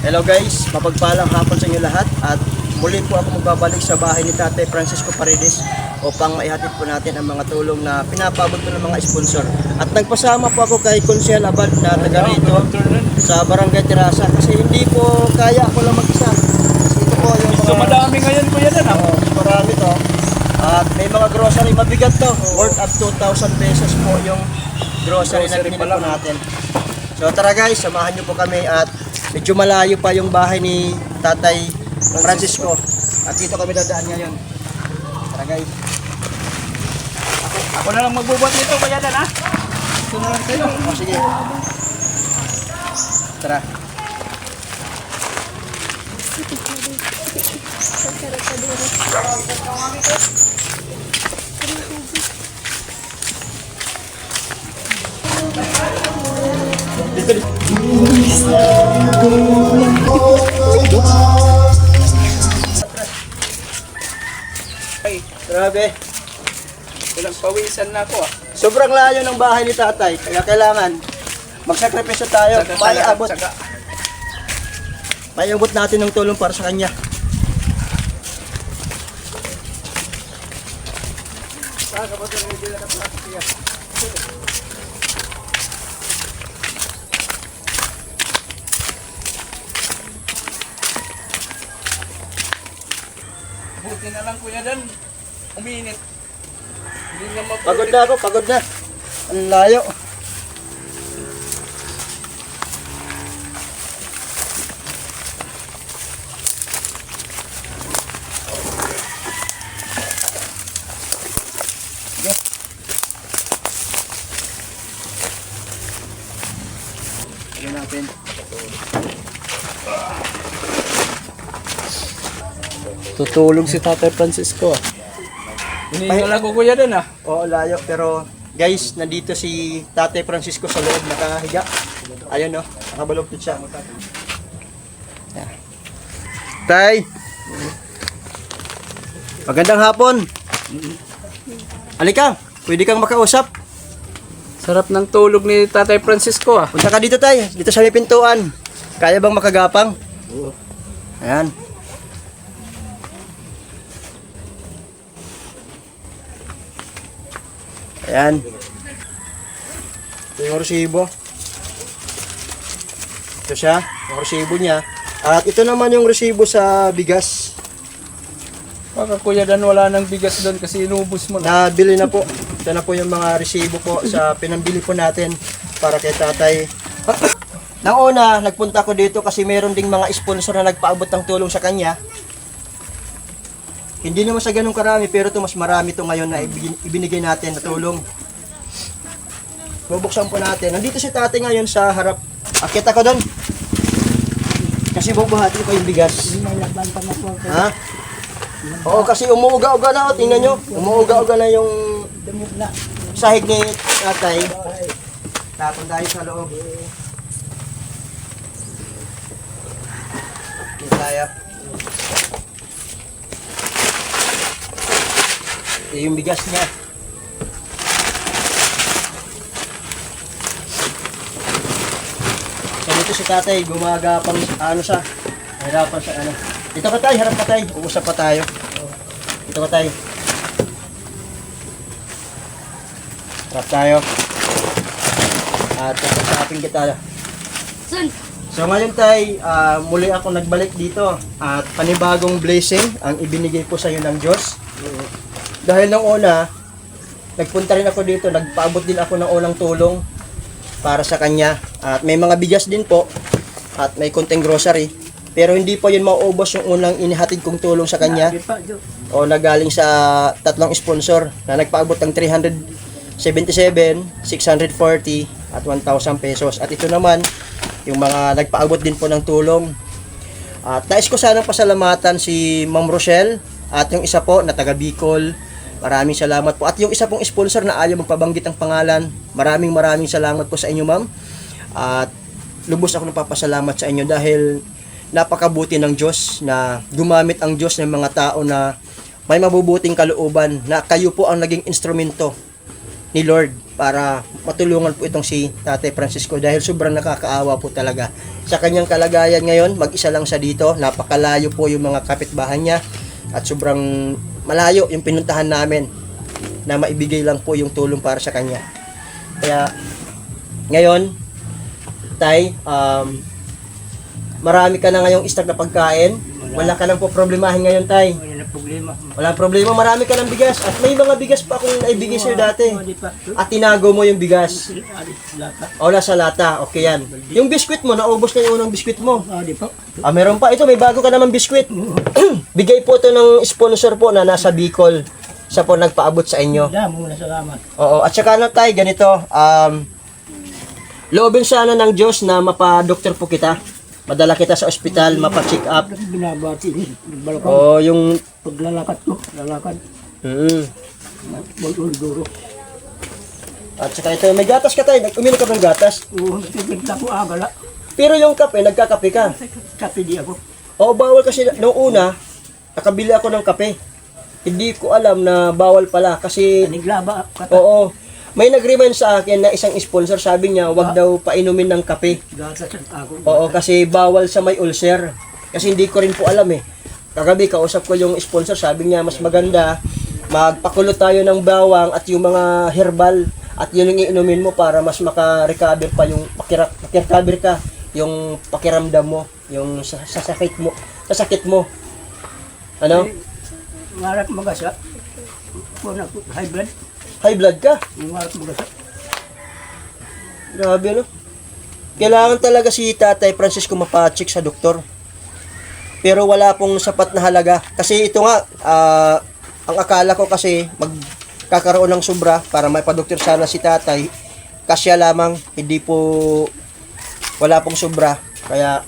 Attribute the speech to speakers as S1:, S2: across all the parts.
S1: Hello guys, mapagpalang hapon sa inyo lahat at muli po ako magbabalik sa bahay ni Tatay Francisco Paredes upang maihatid po natin ang mga tulong na pinapaabot po ng mga sponsor. At nagpasama po ako kay Consel Abad na taga rito sa Barangay Terasa kasi hindi po kaya ako lang mag-isa. Kasi ito po yung mga...
S2: So madami ngayon po yan
S1: marami to. At may mga grocery mabigat to, worth up 2,000 pesos po yung grocery na binili po natin. So tara guys, samahan nyo po kami at medyo malayo pa yung bahay ni Tatay Francisco. At dito kami dadaan ngayon. Tara guys.
S2: Ako na lang magbubuhat nito, Kuya Dan ha? Ito na lang kayo.
S1: O sige. Tara.
S2: Ay,
S1: Grabe.
S2: ilang pawisan na ako
S1: Sobrang layo ng bahay ni Tatay. Kaya kailangan magsakripisyo tayo. Maiabot natin ng tulong para sa kanya.
S2: Buti na lang Kuya Dan, uminit. Hindi na mabuti.
S1: Pagod na ako, pagod na. Ang layo. Tignan natin.
S2: Tutulog si Tatay Francisco Hinihingal ako Kuya Dan
S1: Oo, layo. Pero guys, nandito si Tatay Francisco sa loob, nakahiga. Ayun no, nakabaluktot siya. Yan. Tay! Magandang hapon. Halika, pwede kang makausap.
S2: Sarap ng tulog ni Tatay Francisco
S1: Punta ka dito tay, dito sa may pintuan. Kaya bang makagapang? Ayan. Ayan. Ito yung resibo. Ito siya, yung resibo niya. At ito naman yung resibo sa bigas.
S2: Baka Kuya Dan wala nang bigas doon kasi inubos mo na.
S1: Nabili na po. Ito na po yung mga resibo po sa pinambili po natin para kay Tatay. Nang una, nagpunta ko dito kasi meron ding mga sponsor na nagpaabot ng tulong sa kanya. Hindi naman sa ganun karami pero ito mas marami ito ngayon na ibinigay natin na tulong. Bubuksan po natin. Nandito si Tatay ngayon sa harap. Akit ako doon. Kasi bubuhatin ko yung bigas. Ha? Oo, kasi umuuga-uga na. Tingnan nyo. Umuuga-uga na yung sahig ni Tatay. Tapon tayo sa loob. Dito tayo. Ito yung bigas niya. So dito si Tatay, gumagapang ano siya. Hirapan sa ano. Dito ka tayo, harap ka tayo. Uusap pa tayo. Dito ka tayo. Harap tayo. At kasapin kita. So ngayon tay, muli ako nagbalik dito. At panibagong blessing ang ibinigay po sa iyo ng Diyos. Dahil nung una, nagpunta rin ako dito, nagpaabot din ako ng unang tulong para sa kanya. At may mga bigas din po at may konting grocery. Pero hindi po yun mauubos yung unang inihatid kong tulong sa kanya. O nagaling sa tatlong sponsor na nagpaabot ng 377, 640 at 1,000 pesos. At ito naman, yung mga nagpaabot din po ng tulong. At nais ko sanang pasalamatan si Ma'am Rochelle at yung isa po na taga Bicol. Maraming salamat po. At yung isa pong sponsor na ayaw magpabanggit ang pangalan, maraming salamat po sa inyo ma'am. At lubos ako nagpapasalamat sa inyo dahil napakabuti ng Diyos na gumamit ang Diyos ng mga tao na may mabubuting kalooban na kayo po ang naging instrumento ni Lord para matulungan po itong si Tatay Francisco dahil sobrang nakakaawa po talaga. Sa kanyang kalagayan ngayon, mag-isa lang siya dito, napakalayo po yung mga kapitbahay niya at sobrang malayo yung pinuntahan namin na maibigay lang po yung tulong para sa kanya. Kaya ngayon, Tay, marami ka na ngayong stock na pagkain. Wala ka nang po problemahin ngayon, Tay.
S3: Wala na problema.
S1: Walang problema, marami ka ng bigas. At may mga bigas pa akong naibigay sa'yo dati.
S3: Di pa.
S1: At tinago mo yung bigas.
S3: Lata.
S1: O, nasa lata. Okay yan. Yung biskwit mo, naubos na yung unang biskwit mo.
S3: Di pa.
S1: Meron pa. Ito, may bago ka naman biskwit. Bigay po ito ng sponsor po na nasa Bicol. Siya po nagpaabot sa inyo.
S3: Damo na salamat.
S1: Oo. At saka na, Tay, ganito. Loobin sana ng Diyos na mapa-doktor po kita. Madala kita sa ospital, mapa-check up.
S3: Binabati. Balakang.
S1: O, yung...
S3: Paglalakad ko. Lalakad. Duro.
S1: At saka ito, may gatas ka, Tay. Uminom ka ng gatas.
S3: Tigil ko agala.
S1: Pero yung kape, nagkakape ka.
S3: Kape di ako.
S1: Oo, bawal kasi noong una, nakabili ako ng kape. Hindi ko alam na bawal pala kasi
S3: Niglaba.
S1: oo, may nag-remind sa akin na isang sponsor, sabi niya, wag daw painumin ng kape.
S3: Gatas ako.
S1: Oo, kasi bawal sa may ulcer. Kasi hindi ko rin po alam eh. Kagabi, kausap ko yung sponsor, sabi niya, mas maganda, magpakulo tayo ng bawang at yung mga herbal at yun yung iinumin mo para mas maka-recover pa yung maki-recover ka yung pakiramdam mo, yung sa sakit mo. Ano?
S3: Marat magasa. Kung ako high blood.
S1: High blood ka?
S3: Marat magasa.
S1: Grabe, no? Kailangan talaga si Tatay Francisco mapacheck sa doktor. Pero wala pong sapat na halaga. Kasi ito nga, ang akala ko kasi magkakaroon ng sobra para may padoktor sana si Tatay. Kasya lamang, hindi po wala pong sobra. Kaya,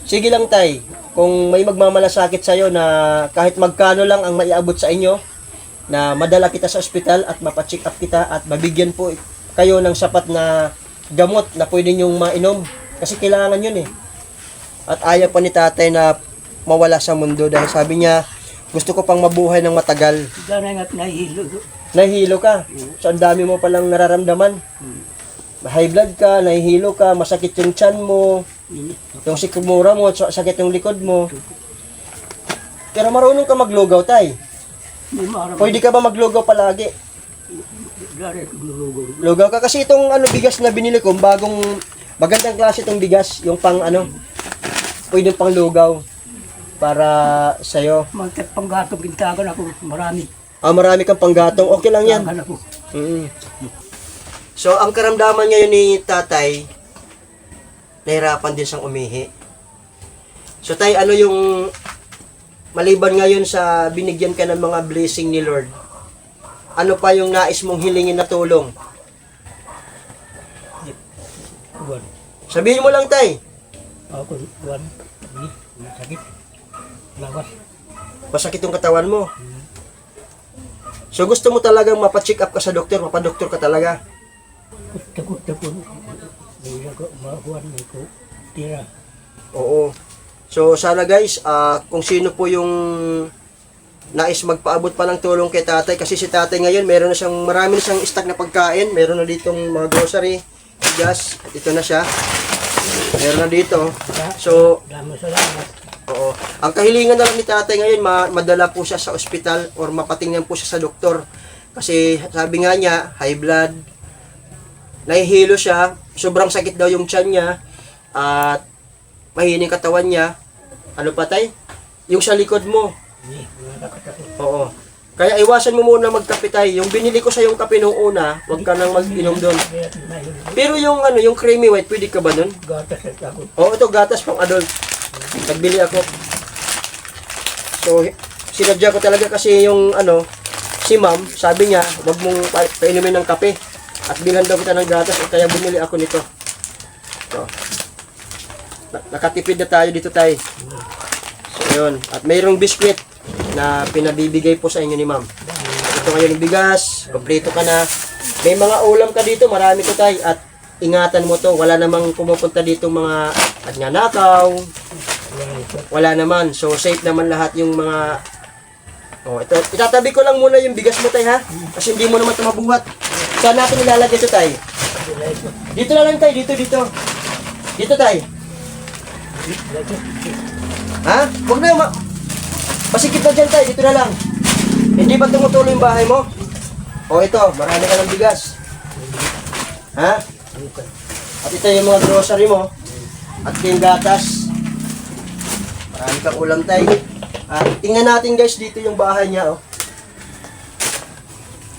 S1: sige lang, Tay. Kung may magmamalasakit sa'yo na kahit magkano lang ang maiabot sa inyo, na madala kita sa ospital at mapacheck up kita at mabigyan po kayo ng sapat na gamot na pwede nyong mainom. Kasi kailangan yun eh. At ayaw pa ni Tatay na mawala sa mundo dahil sabi niya, gusto ko pang mabuhay ng matagal.
S3: Dahil nga nahihilo.
S1: Nahihilo ka. So ang dami mo palang nararamdaman. High blood ka, nahihilo ka, masakit yung tiyan mo, yung sikmura mo, sakit yung likod mo. Pero marunong ka maglugaw, Tay. Pwede ka ba maglugaw palagi? Lugaw ka kasi itong bigas na binili ko, bagong magandang klase itong bigas, yung pang pwede pang lugaw para sa'yo.
S3: Magkat panggatong gintagan ako, marami.
S1: Marami kang panggatong, okay lang yan.
S3: Ako.
S1: So, ang karamdaman ngayon ni Tatay, nahirapan din siyang umihi. So, Tay, ano yung maliban ngayon sa binigyan ka ng mga blessing ni Lord, ano pa yung nais mong hilingin na tulong?
S3: Buwan.
S1: Sabihin mo lang, Tay.
S3: Ako, buwan. Sakit. Lawas.
S1: Masakit yung katawan mo. So, gusto mo talagang mapacheck up ka sa doktor, mapadoktor ka talaga.
S3: Takot-takot. Hindi ako makuhan ko. Tira.
S1: Oo. So, sana guys, kung sino po yung nais magpaabot pa ng tulong kay Tatay, kasi si Tatay ngayon, marami na siyang stock na pagkain, meron na ditong mga grocery, gas, at ito na siya. Meron na dito. So,
S3: Salamat.
S1: oo. Ang kahilingan na lang ni Tatay ngayon, madala po siya sa ospital or mapatingnan po siya sa doktor. Kasi sabi nga niya, high blood, nahihilo siya, sobrang sakit daw yung tiyan niya, at mahining katawan niya. Ano pa, Tay? Yung sa likod mo. Oo. Kaya iwasan mo muna magkape, Tay. Yung binili ko sa yung kape nung una, huwag ka nang mag-inom doon. Pero yung yung creamy white, pwede ka ba doon?
S3: Gatas at ako.
S1: Oo, ito gatas pang adult. Nagbili ako. So, sinadya ko talaga kasi yung si ma'am, sabi niya, huwag mong painumin ng kape. At bilhan daw kita ng gatas, at kaya bumili ako nito. So, nakatipid na tayo dito, Tay. So, yun. At mayroong biskwit na pinabibigay po sa inyo ni ma'am. Ito ngayon yung bigas, kompleto ka na. May mga ulam ka dito, marami to, Tay. At ingatan mo to, wala namang pumupunta dito mga nagnanakaw. Wala naman. So, safe naman lahat yung mga... ito. Itatabi ko lang muna yung bigas mo, Tay, ha? Kasi hindi mo naman ito mabuhat. Saan natin ilalagay ito, tay? Dito na lang, tay. Dito. Dito, tay. Ha? Huwag na, pasikip na dyan, tay. Dito na lang. Hindi ba tumutuloy yung bahay mo? O ito, marami ka ng bigas. Ha? At ito yung mga grocery mo. At ito yung gatas. Marami kang ulam, tay. At tingnan natin, guys, dito yung bahay niya, oh.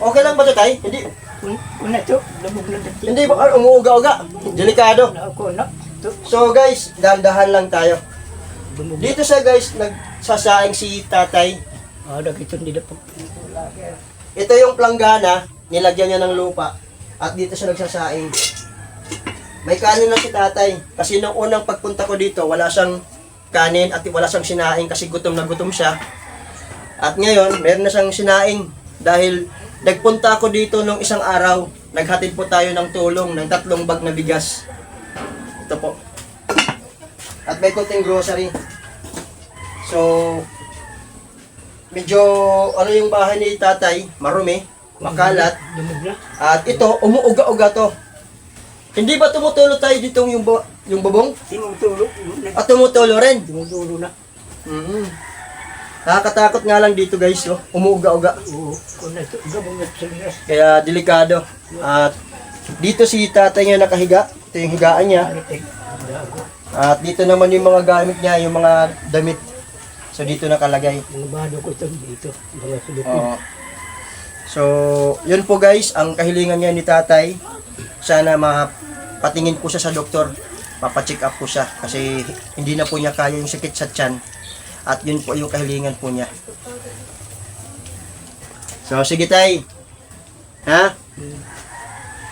S1: Okay lang ba ito, tay? Hindi.
S3: Una ito, labog na dati.
S1: Hindi ba umuuga-uga? Delikado.
S3: Ako na. Ito,
S1: So guys, dahan-dahan lang tayo.
S3: dumugla.
S1: Dito siya guys, nagsasaing si tatay.
S3: Dagito hindi na po.
S1: Ito yung planggana, nilagyan niya ng lupa. At dito siya nagsasaing. May kanin lang si tatay. Kasi nung unang pagpunta ko dito, wala siyang kanin at wala siyang sinaing kasi gutom na gutom siya. At ngayon, meron na siyang sinaing. Dahil nagpunta ako dito nung isang araw, naghatid po tayo ng tulong ng 3 bag na bigas. Ito po. At may konting grocery. So, medyo ano yung bahay ni tatay, marumi, makalat.
S3: Dumugla.
S1: At ito, umuuga-uga to. Hindi ba tumutulo tayo dito yung bubong?
S3: Tinutulo.
S1: At tumutulo rin.
S3: Tinutulo na.
S1: Nakakatakot nga lang dito guys, oh. Umuuga-uga.
S3: Oo. Una ito, gabong na sa liras.
S1: Kaya delikado. At dito si tatay nga nakahiga. Ito yung higaan niya. At dito naman yung mga gamit niya, yung mga damit. So dito nakalagay.
S3: Nabado ko ito dito. Mga sulupin.
S1: Oo. So, yun po guys, ang kahilingan niya ni tatay. Sana mapatingin po siya sa doktor. Papacheck up po siya. Kasi hindi na po niya kaya yung sakit sa tiyan. At yun po yung kahilingan po niya. So, sige tay. Ha?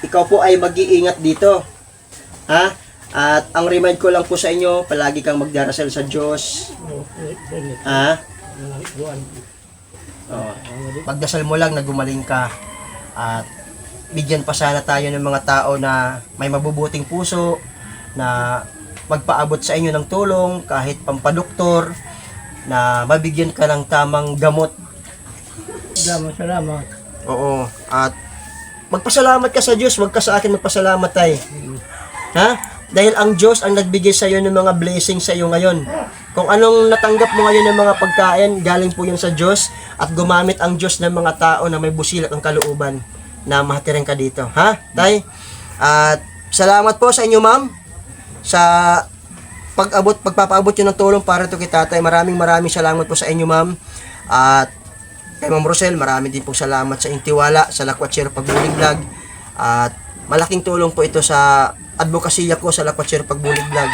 S1: Ikaw po ay mag-iingat dito. Ha? At ang remind ko lang po sa inyo, palagi kang magdarasal sa Diyos. Ha? Oh. Pagdasal mo lang na gumaling ka. At bigyan pa sana tayo ng mga tao na may mabubuting puso na magpaabot sa inyo ng tulong kahit pampadoktor na mabigyan ka ng tamang gamot.
S3: Salamat.
S1: Oo. At magpasalamat ka sa Diyos, wag ka sa akin magpasalamat tay. Ha? Dahil ang Diyos ang nagbigay sa iyo ng mga blessings sa iyo ngayon. Kung anong natanggap mo ngayon ng mga pagkain, galing po yun sa Diyos at gumamit ang Diyos ng mga tao na may busilak ang kalooban na mahatirin ka dito. Ha? Tay? At salamat po sa inyo, ma'am, sa pagpapaabot yun ng tulong para to kay tatay. Maraming salamat po sa inyo, ma'am. At kay Ma'am Rosel, marami din po salamat sa inyong tiwala sa Lakwatsero Pagbulig Vlog. At malaking tulong po ito sa advokasya ko sa Lakwatsero Pagbulig Vlog.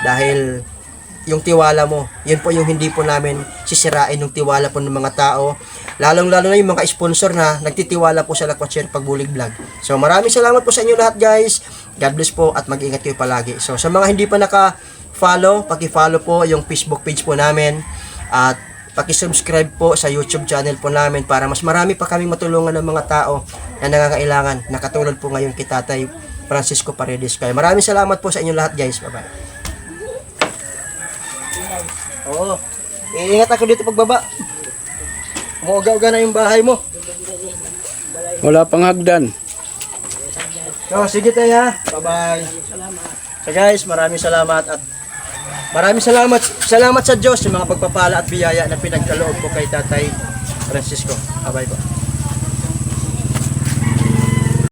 S1: Dahil yung tiwala mo, yun po yung hindi po namin sisirain yung tiwala po ng mga tao. Lalong-lalo na yung mga sponsor na nagtitiwala po sa Lakwatsero Pagbulig Vlog. So maraming salamat po sa inyo lahat guys. God bless po at mag-ingat kayo palagi. So sa mga hindi pa naka-follow, paki-follow po yung Facebook page po namin. At paki-subscribe po sa YouTube channel po namin para mas marami pa kaming matulungan ng mga tao na nangangailangan. Nakatulad po ngayon kay Tatay Francisco Paredes. Kaya maraming salamat po sa inyo lahat guys. Bye-bye. Oo. Iingat ako dito pagbaba. Umuuga-uga na yung bahay mo.
S2: Wala pang hagdan.
S1: So, sige tayo ha. Bye-bye. So guys, maraming salamat at maraming salamat sa Diyos sa mga pagpapala at biyaya na pinagkaloob ko kay Tatay Francisco. Bye-bye po.